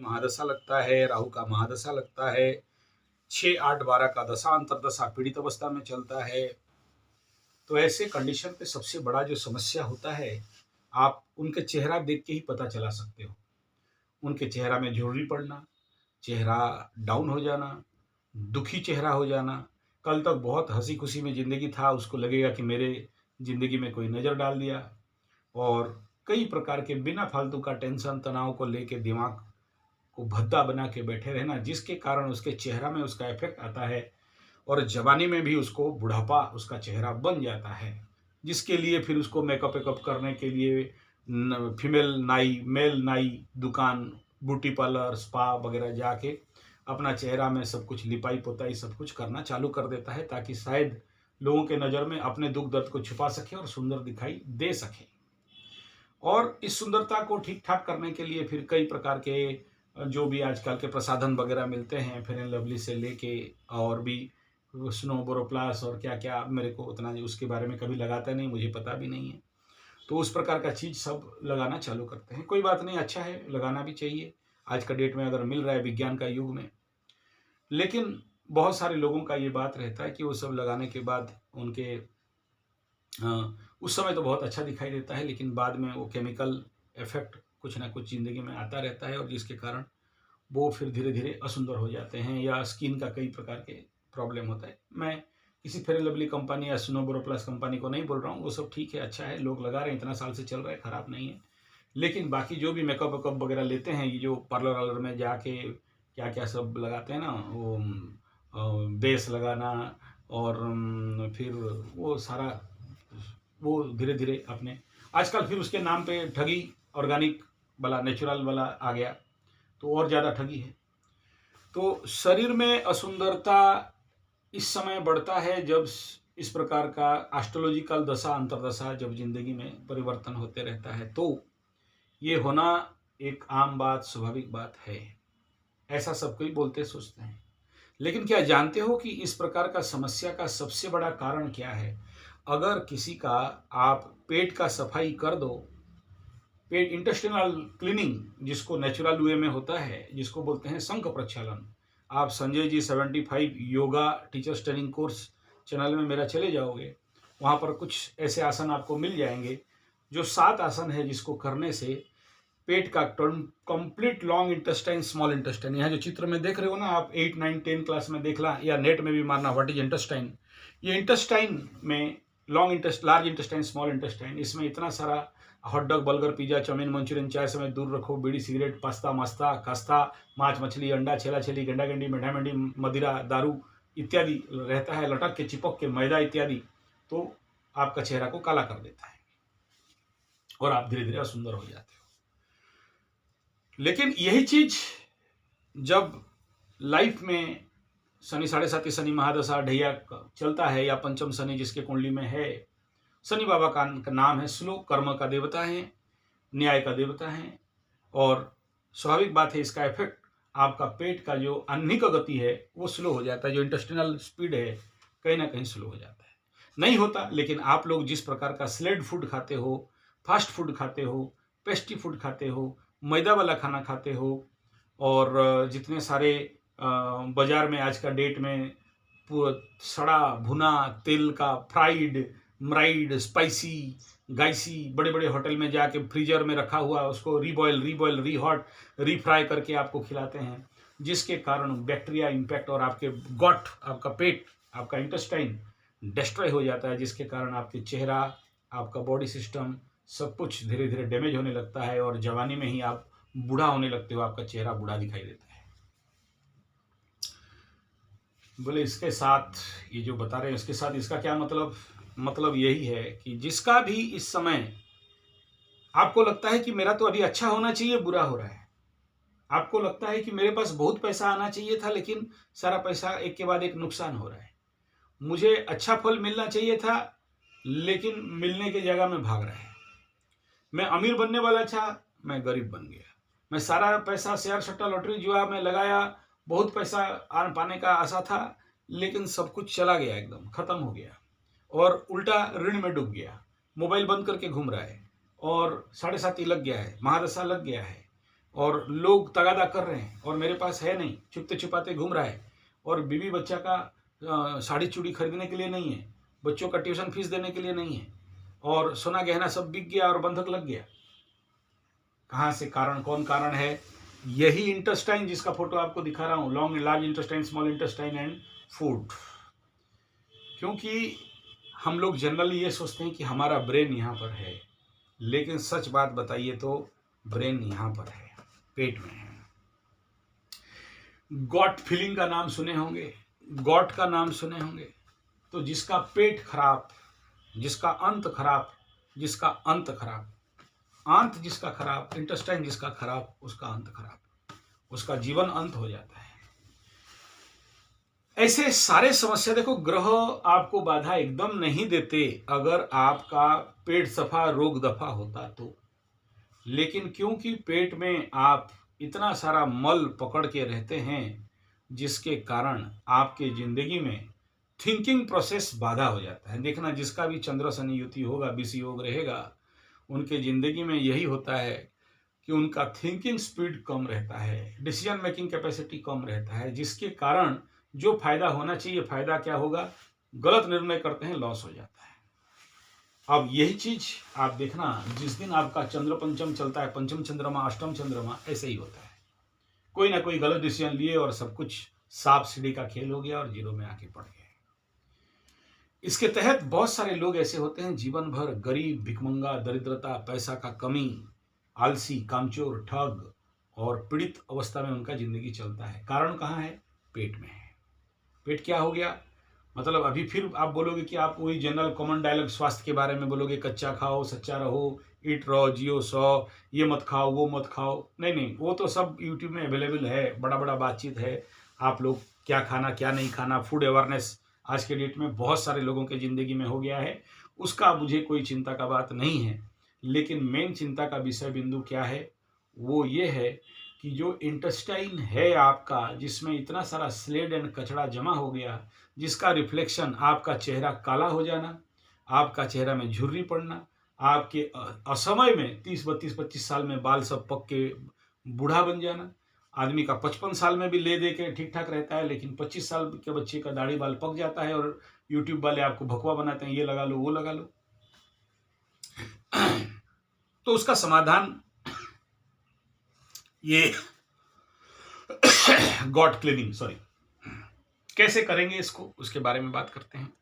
महादशा लगता है, राहु का महादशा लगता है, 6, 8, 12 का दशा अंतर्दशा पीड़ित अवस्था में चलता है, तो ऐसे कंडीशन पे सबसे बड़ा जो समस्या होता है, आप उनके चेहरा देख के ही पता चला सकते हो। उनके चेहरा में झुर्री पड़ना, चेहरा डाउन हो जाना, दुखी चेहरा हो जाना, कल तक बहुत हँसी-खुशी में ज़िंदगी था, उसको लगेगा कि मेरे ज़िंदगी में कोई नज़र डाल दिया। और कई प्रकार के बिना फालतू का टेंशन, तनाव को लेके दिमाग को भद्दा बना के बैठे रहना, जिसके कारण उसके चेहरा में उसका इफ़ेक्ट आता है और जवानी में भी उसको बुढ़ापा उसका चेहरा बन जाता है। जिसके लिए फिर उसको मेकअप वेकअप करने के लिए फीमेल नाई, मेल नाई दुकान, ब्यूटी पार्लर, स्पा वगैरह जाके अपना चेहरा में सब कुछ लिपाई-पोताई सब कुछ करना चालू कर देता है, ताकि शायद लोगों के नज़र में अपने दुःख दर्द को छुपा सके और सुंदर दिखाई दे सके। और इस सुंदरता को ठीक-ठाक करने के लिए फिर कई प्रकार के जो भी आजकल के प्रसाधन वगैरह मिलते हैं, फेयर एंड लवली से लेके और भी स्नो बोरोप्लस और क्या-क्या, मेरे को उतना उसके बारे में कभी लगाता नहीं, मुझे पता भी नहीं है। तो उस प्रकार का चीज़ सब लगाना चालू करते हैं। कोई बात नहीं, अच्छा है, लगाना भी चाहिए। आज का डेट में अगर मिल रहा है विज्ञान का युग में। लेकिन बहुत सारे लोगों का ये बात रहता है कि वो सब लगाने के बाद उनके उस समय तो बहुत अच्छा दिखाई देता है, लेकिन बाद में वो केमिकल इफ़ेक्ट कुछ ना कुछ ज़िंदगी में आता रहता है और जिसके कारण वो फिर धीरे-धीरे असुंदर हो जाते हैं या स्किन का कई प्रकार के प्रॉब्लम होता है। मैं किसी फेयर एंड लवली कंपनी या स्नो बोरोप्लस कंपनी को नहीं बोल रहा हूँ, वो सब ठीक है, अच्छा है, लोग लगा रहे हैं, इतना साल से चल रहा है, खराब नहीं है। लेकिन बाकी जो भी मेकअप वेकअप वगैरह लेते हैं, ये जो पार्लर वार्लर में जाके क्या-क्या सब लगाते हैं ना, वो बेस लगाना और फिर वो सारा वो धीरे-धीरे अपने आजकल फिर उसके नाम पे ठगी ऑर्गेनिक वाला, नेचुरल वाला आ गया, तो और ज़्यादा ठगी है। तो शरीर में असुंदरता इस समय बढ़ता है जब इस प्रकार का एस्ट्रोलॉजिकल दशा अंतर्दशा जब ज़िंदगी में परिवर्तन होते रहता है, तो ये होना एक आम बात, स्वाभाविक बात है। ऐसा सब कोई बोलते सोचते हैं। लेकिन क्या जानते हो कि इस प्रकार का समस्या का सबसे बड़ा कारण क्या है? अगर किसी का आप पेट का सफाई कर दो, पेट इंटेस्टिनल क्लीनिंग जिसको नेचुरल वे में होता है, जिसको बोलते हैं शंख प्रक्षालन। आप Sanjay ji 75 yoga teachers training course channel में मेरा चले जाओगे, वहाँ पर कुछ ऐसे आसन आपको मिल जाएंगे, जो 7 आसन है जिसको करने से पेट का complete long intestine, small intestine, यहाँ जो चित्र में देख रहे हो ना आप, 8, 9, 10 क्लास में देख ला या नेट में भी मारना व्हाट इज इंटेस्टाइन। ये इंटेस्टाइन में लार्ज इंटेस्टाइन, स्मॉल इंटेस्टाइन, इसमें इतना सारा hot dog, burger, pizza, chow mein, Manchurian, चाय समय दूर रखो, बीड़ी, सिगरेट, पास्ता, मास्ता, कास्ता, मांस, मछली, अंडा, छेला छेली, गेंडा गेंडी, मेढा मेढी, मदिरा, दारू इत्यादि रहता है, लटक के चिपक के मैदा इत्यादि, तो आपका चेहरा को काला कर देता है और आप धीरे धीरे असुंदर हो जाते हो। लेकिन यही चीज जब लाइफ में शनि 7.5 शनि महादशा ढैया चलता है या पंचम शनि जिसके कुंडली में है, शनि बाबा का नाम है, स्लो कर्म का देवता है, न्याय का देवता है और स्वाभाविक बात है इसका इफेक्ट आपका पेट का जो अन्निक गति है वो स्लो हो जाता है, जो इंटेस्टिनल स्पीड है कहीं ना कहीं स्लो हो जाता है। नहीं होता, लेकिन आप लोग जिस प्रकार का स्लेड फूड खाते हो, फास्ट फूड खाते हो, पेस्टी फूड खाते हो, मैदा वाला खाना खाते हो और जितने सारे बाजार में आज का डेट में सड़ा भुना तेल का फ्राइड, म्राइड, स्पाइसी, गाइसी, बड़े बड़े होटल में जाके फ्रीजर में रखा हुआ उसको रीबॉयल, रीहॉट, रीफ्राई करके आपको खिलाते हैं, जिसके कारण बैक्टीरिया इम्पैक्ट और आपके गॉट, आपका पेट, आपका इंटेस्टाइन डिस्ट्रॉय हो जाता है, जिसके कारण आपके चेहरा, आपका बॉडी सिस्टम सब कुछ धीरे धीरे डैमेज होने लगता है और जवानी में ही आप बूढ़ा होने लगते हो, आपका चेहरा बूढ़ा दिखाई देता है। बोले इसके साथ ये जो बता रहे हैं इसके साथ इसका क्या मतलब यही है कि जिसका भी इस समय आपको लगता है कि मेरा तो अभी अच्छा होना चाहिए, बुरा हो रहा है, आपको लगता है कि मेरे पास बहुत पैसा आना चाहिए था लेकिन सारा पैसा एक के बाद एक नुकसान हो रहा है, मुझे अच्छा फल मिलना चाहिए था लेकिन मिलने की जगह में भाग रहा है, मैं अमीर बनने वाला था, मैं गरीब बन गया, मैं सारा पैसा शेयर सट्टा लॉटरी जुआ में लगाया, बहुत पैसा आन पाने का आशा था लेकिन सब कुछ चला गया, एकदम खत्म हो गया और उल्टा ऋण में डूब गया, मोबाइल बंद करके घूम रहा है और 7.5 लग गया है, महादशा लग गया है, और लोग तगादा कर रहे हैं और मेरे पास है नहीं, छुपते छुपाते घूम रहा है, और बीवी बच्चा का साड़ी चूड़ी खरीदने के लिए नहीं है, बच्चों का ट्यूशन फीस देने के लिए नहीं है, और सोना गहना सब बिक गया और बंधक लग गया। कहाँ से कारण, कौन कारण है? यही इंटेस्टाइन जिसका फोटो आपको दिखा रहा हूँ, long large intestine, small intestine and food. क्योंकि हम लोग जनरली ये सोचते हैं कि हमारा ब्रेन यहाँ पर है, लेकिन सच बात बताइए तो ब्रेन यहाँ पर है, पेट में है। गॉट फीलिंग का नाम सुने होंगे, गॉट का नाम सुने होंगे। तो जिसका पेट खराब, जिसका अंत खराब, जिसका अंत खराब, अंत जिसका खराब, इंटेस्टाइन जिसका खराब, उसका अंत खराब, उसका जीवन अंत हो जाता है। ऐसे सारे समस्या, देखो ग्रह आपको बाधा एकदम नहीं देते अगर आपका पेट सफा रोग दफा होता तो, लेकिन क्योंकि पेट में आप इतना सारा मल पकड़ के रहते हैं जिसके कारण आपके जिंदगी में थिंकिंग प्रोसेस बाधा हो जाता है। देखना जिसका भी चंद्र शनि युति होगा, बीसी योग रहेगा, उनके जिंदगी में यही होता है कि उनका थिंकिंग स्पीड कम रहता है, डिसीजन मेकिंग कैपेसिटी कम रहता है, जिसके कारण जो फायदा होना चाहिए फायदा क्या होगा, गलत निर्णय करते हैं, लॉस हो जाता है। अब यही चीज आप देखना, जिस दिन आपका चंद्र पंचम चलता है, पंचम चंद्रमा, अष्टम चंद्रमा, ऐसे ही होता है, कोई ना कोई गलत डिसीजन लिए और सब कुछ सांप सीढ़ी का खेल हो गया और जीरो में आके पड़ गए। इसके तहत बहुत सारे लोग ऐसे होते हैं जीवन भर गरीब, भिखमंगा, दरिद्रता, पैसा का कमी, आलसी, कामचोर, ठग और पीड़ित अवस्था में उनका जिंदगी चलता है। कारण कहाँ है? पेट में है। पेट क्या हो गया? मतलब अभी फिर आप बोलोगे कि आप वही जनरल कॉमन डायलॉग स्वास्थ्य के बारे में बोलोगे, कच्चा खाओ, सच्चा रहो, ईट रहो, जियो सो, ये मत खाओ, वो मत खाओ। नहीं नहीं, वो तो सब यूट्यूब में अवेलेबल है, बड़ा बड़ा बातचीत है। आप लोग क्या खाना क्या नहीं खाना, फूड अवेयरनेस आज के डेट में बहुत सारे लोगों के ज़िंदगी में हो गया है, उसका मुझे कोई चिंता का बात नहीं है। लेकिन मेन चिंता का विषय बिंदु क्या है? वो ये है कि जो इंटेस्टाइन है आपका, जिसमें इतना सारा स्लेड एंड कचरा जमा हो गया, जिसका रिफ्लेक्शन आपका चेहरा काला हो जाना, आपका चेहरा में झुर्री पड़ना, आपके असमय में 30, 32, 25 साल में बाल सब पक के बूढ़ा बन जाना। आदमी का 55 साल में भी ले दे के ठीक ठाक रहता है, लेकिन 25 साल के बच्चे का दाढ़ी बाल पक जाता है और यूट्यूब वाले आपको भगवा बनाते हैं, ये लगा लो, वो लगा लो। तो उसका समाधान ये गॉट क्लीनिंग, सॉरी, कैसे करेंगे इसको, उसके बारे में बात करते हैं।